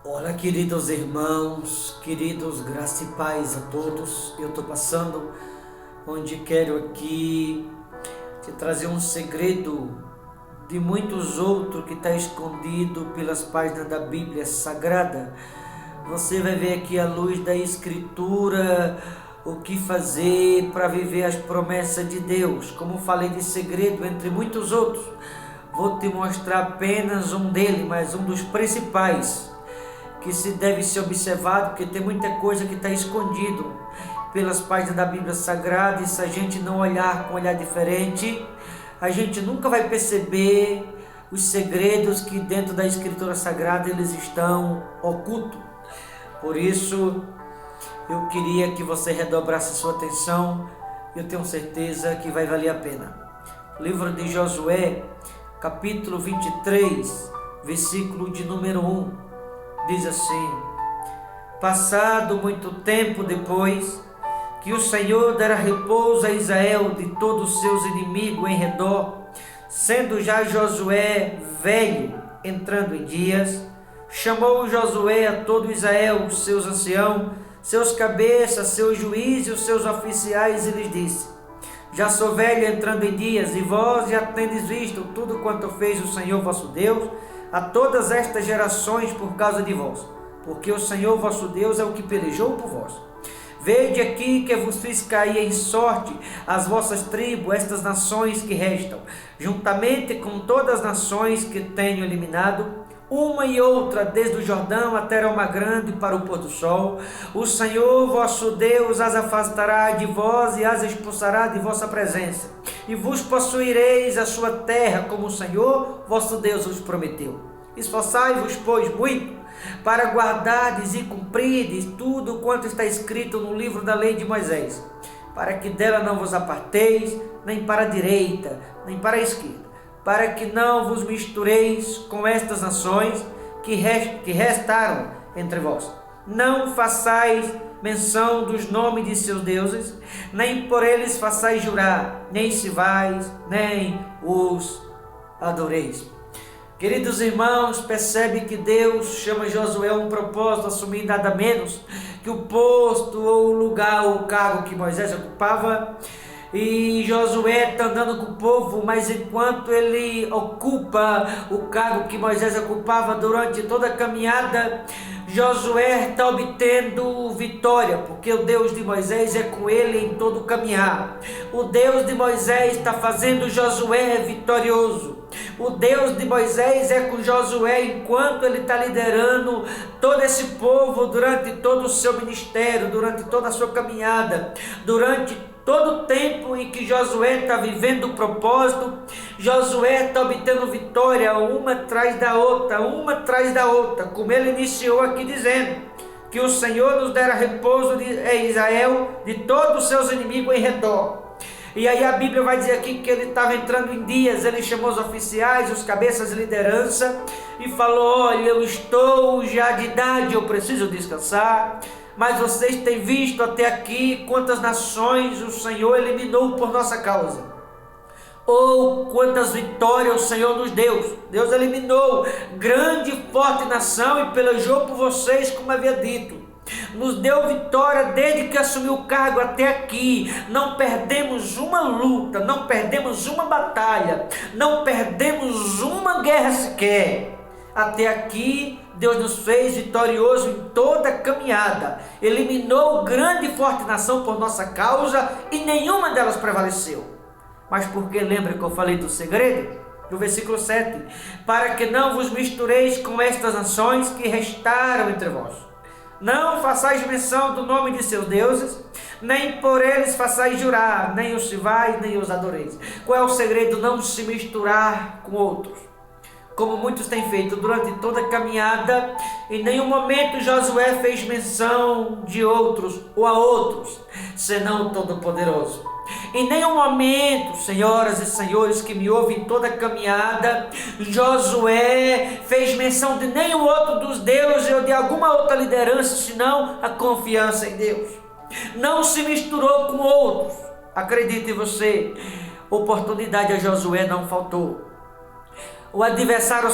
Olá, queridos irmãos, queridos, graça e paz a todos. Eu estou passando onde quero aqui te trazer um segredo de muitos outros que está escondido pelas páginas da Bíblia Sagrada. Você vai ver aqui à luz da Escritura o que fazer para viver as promessas de Deus. Como falei de segredo entre muitos outros, vou te mostrar apenas um deles, mas um dos principais, que se deve ser observado, porque tem muita coisa que está escondido pelas páginas da Bíblia Sagrada, e se a gente não olhar com um olhar diferente, a gente nunca vai perceber os segredos que dentro da Escritura Sagrada eles estão ocultos. Por isso, eu queria que você redobrasse sua atenção, eu tenho certeza que vai valer a pena. Livro de Josué, capítulo 23, versículo de número 1. Diz assim: passado muito tempo depois, que o Senhor dera repouso a Israel de todos os seus inimigos em redor, sendo já Josué velho, entrando em dias, chamou Josué a todo Israel, seus anciãos, seus cabeças, seus juízes e os seus oficiais, e lhes disse: já sou velho entrando em dias, e vós já tendes visto tudo quanto fez o Senhor vosso Deus a todas estas gerações por causa de vós, porque o Senhor vosso Deus é o que pelejou por vós. Vede aqui que vos fiz cair em sorte as vossas tribos, estas nações que restam, juntamente com todas as nações que tenho eliminado, uma e outra, desde o Jordão até Roma Grande para o pôr do sol. O Senhor vosso Deus as afastará de vós e as expulsará de vossa presença, e vos possuireis a sua terra, como o Senhor vosso Deus vos prometeu. Esforçai-vos, pois, muito, para guardardes e cumprirdes tudo quanto está escrito no livro da lei de Moisés, para que dela não vos aparteis, nem para a direita, nem para a esquerda, para que não vos mistureis com estas nações que restaram entre vós. Não façais menção dos nomes de seus deuses, nem por eles façais jurar, nem sirvais, nem os adoreis. Queridos irmãos, percebe que Deus chama Josué a um propósito, assumir nada menos que o posto ou o lugar ou o cargo que Moisés ocupava. E Josué está andando com o povo, mas enquanto ele ocupa o cargo que Moisés ocupava durante toda a caminhada, Josué está obtendo vitória, porque o Deus de Moisés é com ele em todo o caminhar. O Deus de Moisés está fazendo Josué vitorioso. O Deus de Moisés é com Josué enquanto ele está liderando todo esse povo durante todo o seu ministério, durante toda a sua caminhada, durante todo o tempo em que Josué está vivendo o propósito. Josué está obtendo vitória uma atrás da outra, como ele iniciou aqui dizendo, que o Senhor nos dera repouso em Israel de todos os seus inimigos em redor. E aí a Bíblia vai dizer aqui que ele estava entrando em dias, ele chamou os oficiais, os cabeças de liderança e falou: olha, eu estou já de idade, eu preciso descansar, mas vocês têm visto até aqui quantas nações o Senhor eliminou por nossa causa, ou quantas vitórias o Senhor nos deu. Deus eliminou grande e forte nação e pelejou por vocês, como havia dito. Nos deu vitória desde que assumiu o cargo até aqui. Não perdemos uma luta, não perdemos uma batalha, não perdemos uma guerra sequer. Até aqui Deus nos fez vitorioso em toda a caminhada, eliminou grande e forte nação por nossa causa e nenhuma delas prevaleceu. Mas porque lembra que eu falei do segredo? No versículo 7, para que não vos mistureis com estas nações que restaram entre vós. Não façais menção do nome de seus deuses, nem por eles façais jurar, nem os sirvais, nem os adoreis. Qual é o segredo? Não se misturar com outros, como muitos têm feito durante toda a caminhada. Em nenhum momento Josué fez menção de outros ou a outros, senão o Todo-Poderoso. Em nenhum momento, senhoras e senhores que me ouvem em toda a caminhada, Josué fez menção de nenhum outro dos deuses ou de alguma outra liderança, senão a confiança em Deus. Não se misturou com outros. Acredite você, oportunidade a Josué não faltou. O adversário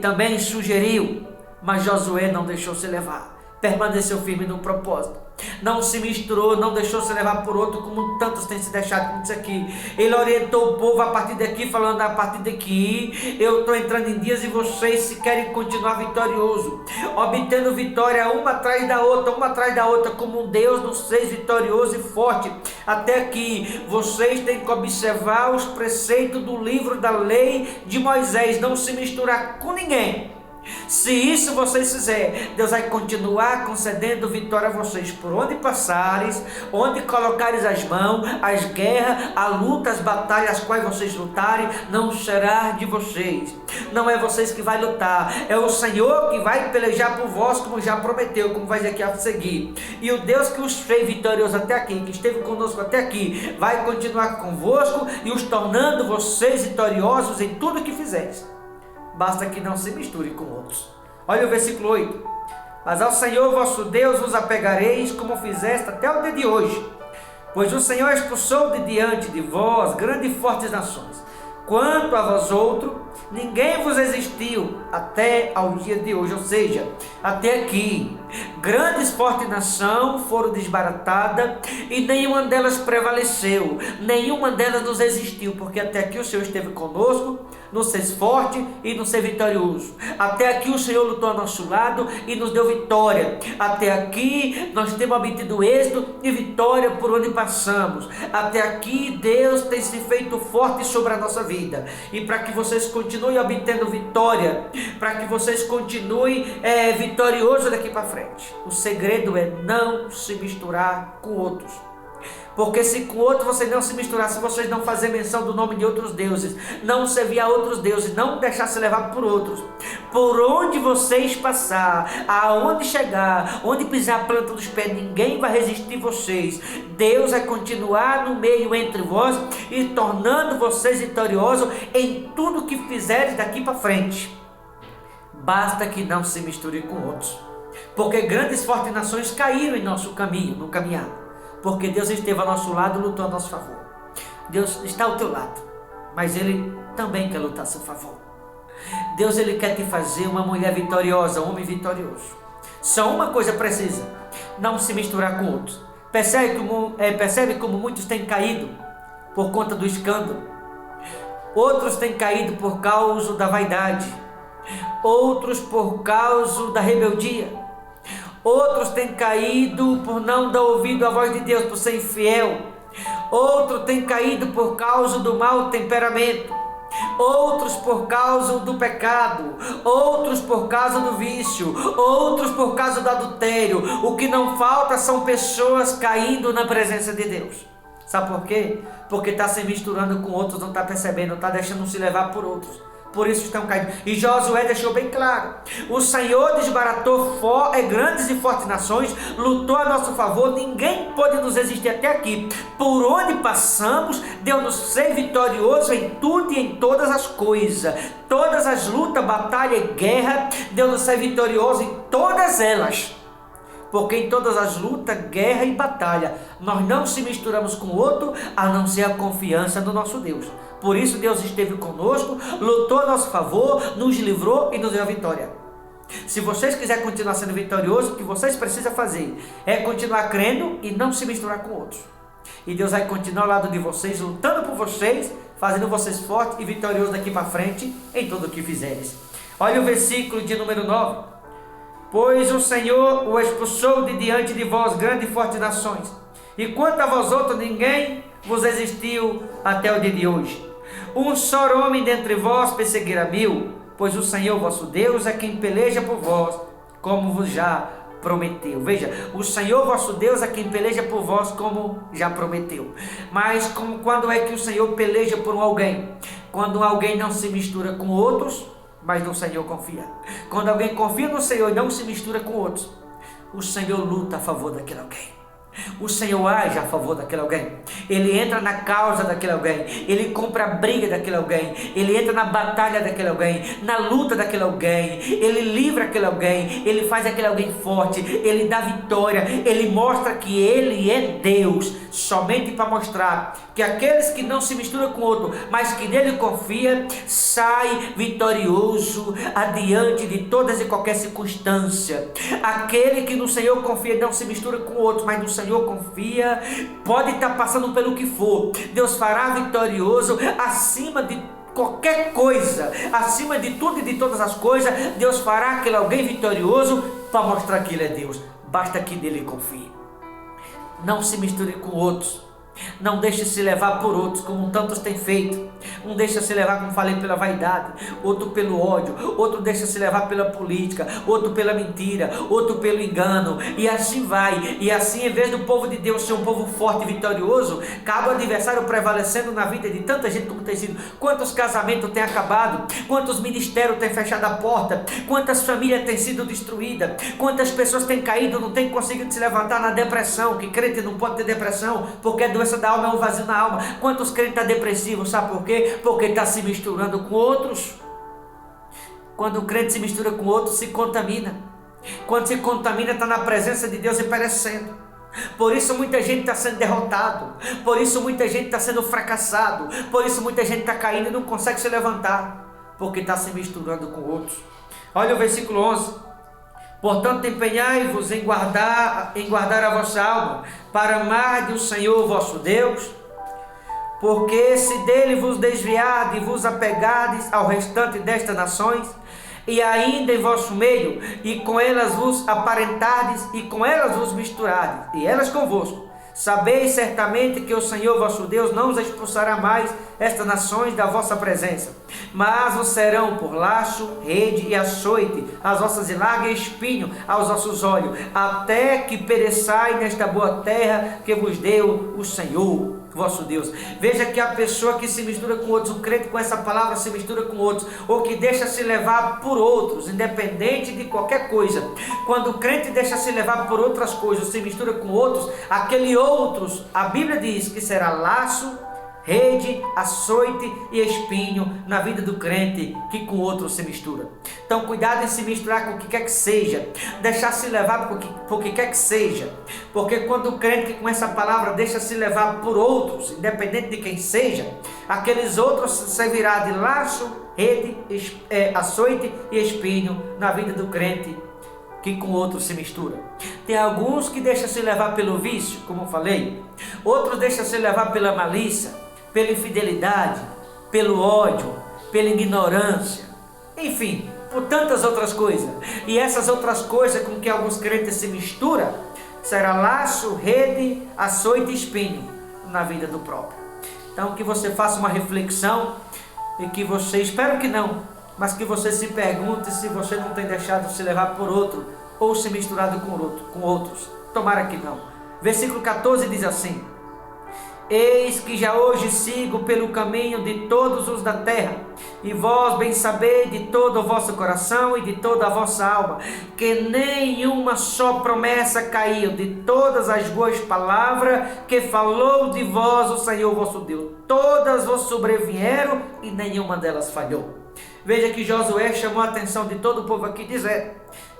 também sugeriu, Mas Josué não deixou se levar, permaneceu firme no propósito, não se misturou, não deixou se levar por outro, como tantos têm se deixado com isso aqui. Ele orientou o povo a partir daqui, falando: a partir daqui eu estou entrando em dias e vocês, se querem continuar vitorioso, obtendo vitória uma atrás da outra, como um Deus nos fez vitorioso e forte até aqui, vocês têm que observar os preceitos do livro da lei de Moisés, não se misturar com ninguém. Se isso vocês fizerem, Deus vai continuar concedendo vitória a vocês por onde passares, onde colocares as mãos. As guerras, a luta, as batalhas as quais vocês lutarem, não será de vocês. Não é vocês que vai lutar, é o Senhor que vai pelejar por vós, como já prometeu, como vai dizer aqui a seguir. E o Deus que os fez vitoriosos até aqui, que esteve conosco até aqui, vai continuar convosco e os tornando vocês vitoriosos em tudo que fizeres. Basta que não se misture com outros. Olha o versículo 8. Mas ao Senhor vosso Deus vos apegareis, como fizeste até o dia de hoje. Pois o Senhor expulsou de diante de vós grandes e fortes nações. Quanto a vós outros, ninguém vos existiu até ao dia de hoje. Ou seja, até aqui, grandes e fortes nações foram desbaratadas e nenhuma delas prevaleceu, nenhuma delas nos existiu, porque até aqui o Senhor esteve conosco, nos fez forte e nos fez vitorioso. Até aqui o Senhor lutou ao nosso lado e nos deu vitória. Até aqui nós temos obtido êxito e vitória por onde passamos. Até aqui Deus tem se feito forte sobre a nossa vida. E para que vocês continuem obtendo vitória, para que vocês continuem vitoriosos daqui para frente, o segredo é não se misturar com outros. Porque se com outro você não se misturar, se vocês não fazer menção do nome de outros deuses, não servir a outros deuses, não deixar se levar por outros, por onde vocês passar, aonde chegar, onde pisar a planta dos pés, ninguém vai resistir vocês. Deus vai continuar no meio entre vós e tornando vocês vitoriosos em tudo que fizerem daqui para frente. Basta que não se misture com outros, porque grandes e fortes nações caíram em nosso caminho, no caminhar. Porque Deus esteve ao nosso lado e lutou a nosso favor. Deus está ao teu lado, mas Ele também quer lutar a seu favor. Deus, Ele quer te fazer uma mulher vitoriosa, um homem vitorioso. Só uma coisa precisa: não se misturar com outros. Percebe como muitos têm caído por conta do escândalo. Outros têm caído por causa da vaidade. Outros por causa da rebeldia. Outros têm caído por não dar ouvido à voz de Deus, por ser infiel. Outros têm caído por causa do mau temperamento. Outros por causa do pecado. Outros por causa do vício. Outros por causa do adultério. O que não falta são pessoas caindo na presença de Deus. Sabe por quê? Porque está se misturando com outros, não está percebendo, está deixando se levar por outros. Por isso estão caindo. E Josué deixou bem claro: o Senhor desbaratou grandes e fortes nações, lutou a nosso favor, ninguém pode nos resistir até aqui. Por onde passamos, Deus nos fez vitorioso em tudo e em todas as coisas. Todas as lutas, batalha e guerra, Deus nos fez vitorioso em todas elas. Porque em todas as lutas, guerra e batalha, nós não se misturamos com o outro, a não ser a confiança no nosso Deus. Por isso Deus esteve conosco, lutou a nosso favor, nos livrou e nos deu a vitória. Se vocês quiserem continuar sendo vitoriosos, o que vocês precisam fazer é continuar crendo e não se misturar com outros. E Deus vai continuar ao lado de vocês, lutando por vocês, fazendo vocês fortes e vitoriosos daqui para frente em tudo o que fizeres. Olha o versículo de número 9. Pois o Senhor o expulsou de diante de vós grandes e fortes nações, e quanto a vós outros, ninguém vos existiu até o dia de hoje. Um só homem dentre vós perseguirá 1000, pois o Senhor vosso Deus é quem peleja por vós, como vos já prometeu. Veja, o Senhor vosso Deus é quem peleja por vós, como já prometeu. Mas quando é que o Senhor peleja por alguém? Quando alguém não se mistura com outros, mas no Senhor confia. Quando alguém confia no Senhor e não se mistura com outros, o Senhor luta a favor daquele alguém. O Senhor age a favor daquele alguém. Ele entra na causa daquele alguém. Ele compra a briga daquele alguém. Ele entra na batalha daquele alguém, na luta daquele alguém. Ele livra aquele alguém. Ele faz aquele alguém forte. Ele dá vitória. Ele mostra que ele é Deus, somente para mostrar que aqueles que não se misturam com outro, mas que nele confia, sai vitorioso adiante de todas e qualquer circunstância. Aquele que no Senhor confia não se mistura com outros, mas no Senhor confia, pode estar passando pelo que for, Deus fará vitorioso acima de qualquer coisa, acima de tudo e de todas as coisas. Deus fará aquele alguém vitorioso para mostrar que ele é Deus. Basta que nele confie. Não se misture com outros. Não deixe se levar por outros, como tantos têm feito. Um deixa se levar, como falei, pela vaidade, outro pelo ódio, outro deixa se levar pela política, outro pela mentira, outro pelo engano, e assim vai. E assim, em vez do povo de Deus ser um povo forte e vitorioso, acaba o adversário prevalecendo na vida de tanta gente como tem sido. Quantos casamentos têm acabado, quantos ministérios têm fechado a porta, quantas famílias têm sido destruídas, quantas pessoas têm caído, não têm conseguido se levantar na depressão, que crente não pode ter depressão, porque a doença da alma é um vazio na alma. Quantos crentes estão depressivos, sabe por quê? Porque está se misturando com outros. Quando o crente se mistura com outros, se contamina. Quando se contamina, está na presença de Deus e perecendo. Por isso muita gente está sendo derrotado, por isso muita gente está sendo fracassado, por isso muita gente está caindo e não consegue se levantar, porque está se misturando com outros. Olha o versículo 11. Portanto, empenhai-vos em guardar a vossa alma, para amar o Senhor vosso Deus, porque se dele vos desviardes e vos apegardes ao restante destas nações, e ainda em vosso meio, e com elas vos aparentardes, e com elas vos misturardes, e elas convosco, sabeis certamente que o Senhor vosso Deus não os expulsará mais estas nações da vossa presença, mas vos serão por laço, rede e açoite, as vossas largas e espinho aos vossos olhos, até que pereçai nesta boa terra que vos deu o Senhor vosso Deus. Veja que a pessoa que se mistura com outros, o crente com essa palavra se mistura com outros, ou que deixa se levar por outros, independente de qualquer coisa. Quando o crente deixa se levar por outras coisas, se mistura com outros, aquele outros, a Bíblia diz que será laço, rede, açoite e espinho na vida do crente que com outros se mistura. Então cuidado em se misturar com o que quer que seja, deixar se levar por que quer que seja, porque quando o crente que com essa palavra deixa se levar por outros, independente de quem seja, aqueles outros servirá de laço, rede, açoite e espinho na vida do crente que com outros se mistura. Tem alguns que deixam se levar pelo vício, como eu falei, outros deixam se levar pela malícia, pela infidelidade, pelo ódio, pela ignorância, enfim, por tantas outras coisas. E essas outras coisas com que alguns crentes se misturam, será laço, rede, açoite e espinho na vida do próprio. Então que você faça uma reflexão e que você, espero que não, mas que você se pergunte se você não tem deixado se levar por outro ou se misturado com outros. Tomara que não. Versículo 14 diz assim: eis que já hoje sigo pelo caminho de todos os da terra, e vós bem sabeis de todo o vosso coração e de toda a vossa alma, que nenhuma só promessa caiu de todas as boas palavras que falou de vós o Senhor vosso Deus. Todas vos sobrevieram e nenhuma delas falhou. Veja que Josué chamou a atenção de todo o povo aqui, dizendo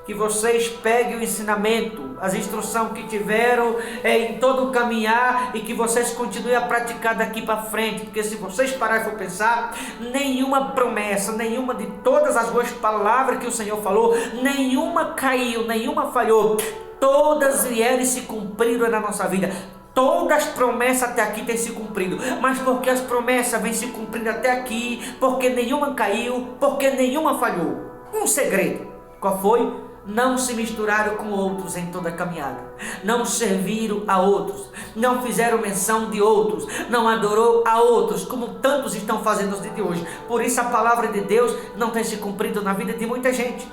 que vocês peguem o ensinamento, as instruções que tiveram em todo o caminhar, e que vocês continuem a praticar daqui para frente, porque se vocês pararem e for pensar, nenhuma promessa, nenhuma de todas as boas palavras que o Senhor falou, nenhuma caiu, nenhuma falhou, todas vieram e se cumpriram na nossa vida. Todas as promessas até aqui têm se cumprido, mas porque as promessas vêm se cumprindo até aqui, porque nenhuma caiu, porque nenhuma falhou. Um segredo, qual foi? Não se misturaram com outros em toda a caminhada, não serviram a outros, não fizeram menção de outros, não adorou a outros, como tantos estão fazendo nos dias de hoje. Por isso a palavra de Deus não tem se cumprido na vida de muita gente,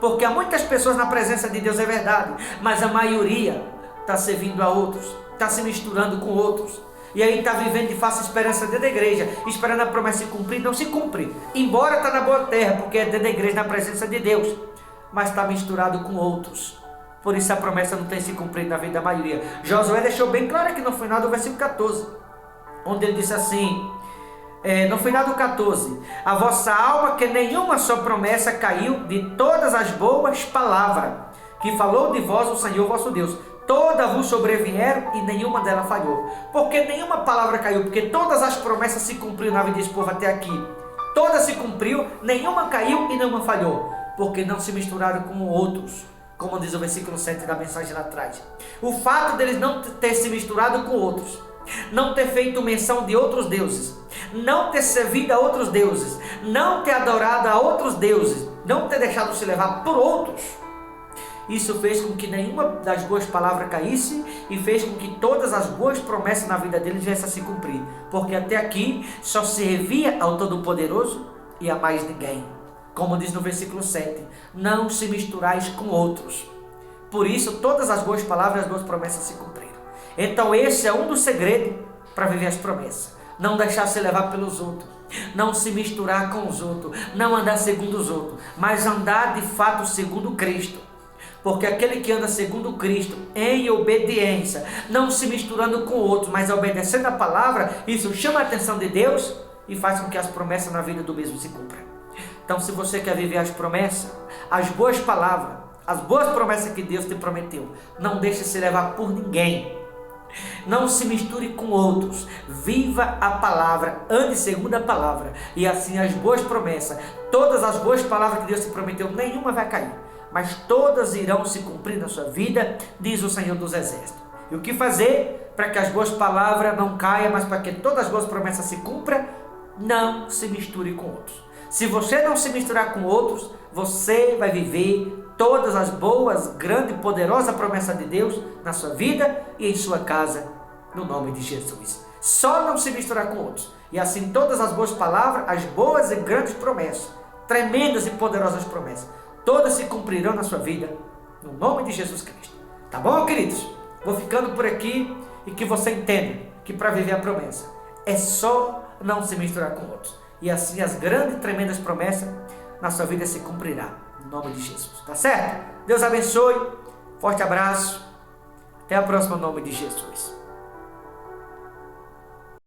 porque há muitas pessoas na presença de Deus, é verdade, mas a maioria está servindo a outros, está se misturando com outros, e aí está vivendo de falsa esperança dentro da igreja, esperando a promessa se cumprir, não se cumpre, embora está na boa terra, porque é dentro da igreja, na presença de Deus, mas está misturado com outros, Por isso a promessa não tem se cumprido na vida da maioria. Josué deixou bem claro aqui no final do versículo 14, onde ele disse assim, no final do 14: a vossa alma, que nenhuma só promessa caiu de todas as boas palavras que falou de vós o Senhor vosso Deus. Todas vos sobrevieram e nenhuma delas falhou. Porque nenhuma palavra caiu, porque todas as promessas se cumpriram na vida desse povo até aqui. Todas se cumpriu, nenhuma caiu e nenhuma falhou. Porque não se misturaram com outros, como diz o versículo 7 da mensagem lá atrás. O fato deles não ter se misturado com outros, não ter feito menção de outros deuses, não ter servido a outros deuses, não ter adorado a outros deuses, não ter deixado se levar por outros, isso fez com que nenhuma das boas palavras caísse e fez com que todas as boas promessas na vida deles viessem a se cumprir. Porque até aqui só servia ao Todo-Poderoso e a mais ninguém. Como diz no versículo 7, não se misturais com outros. Por isso todas as boas palavras e as boas promessas se cumpriram. Então esse é um dos segredos para viver as promessas. Não deixar se levar pelos outros, não se misturar com os outros, não andar segundo os outros, mas andar de fato segundo Cristo. Porque aquele que anda segundo Cristo, em obediência, não se misturando com outros, mas obedecendo a palavra, isso chama a atenção de Deus e faz com que as promessas na vida do mesmo se cumpram. Então, se você quer viver as promessas, as boas palavras, as boas promessas que Deus te prometeu, não deixe se levar por ninguém. Não se misture com outros. Viva a palavra, ande segundo a palavra. E assim as boas promessas, todas as boas palavras que Deus te prometeu, nenhuma vai cair, mas todas irão se cumprir na sua vida, diz o Senhor dos Exércitos. E o que fazer para que as boas palavras não caiam, mas para que todas as boas promessas se cumpram? Não se misture com outros. Se você não se misturar com outros, você vai viver todas as boas, grandes e poderosas promessas de Deus na sua vida e em sua casa, no nome de Jesus. Só não se misturar com outros. E assim todas as boas palavras, as boas e grandes promessas, tremendas e poderosas promessas, todas se cumprirão na sua vida, no nome de Jesus Cristo. Tá bom, queridos? Vou ficando por aqui e que você entenda que para viver a promessa é só não se misturar com outros. E assim as grandes e tremendas promessas na sua vida se cumprirão, no nome de Jesus. Tá certo? Deus abençoe. Forte abraço. Até a próxima, no nome de Jesus.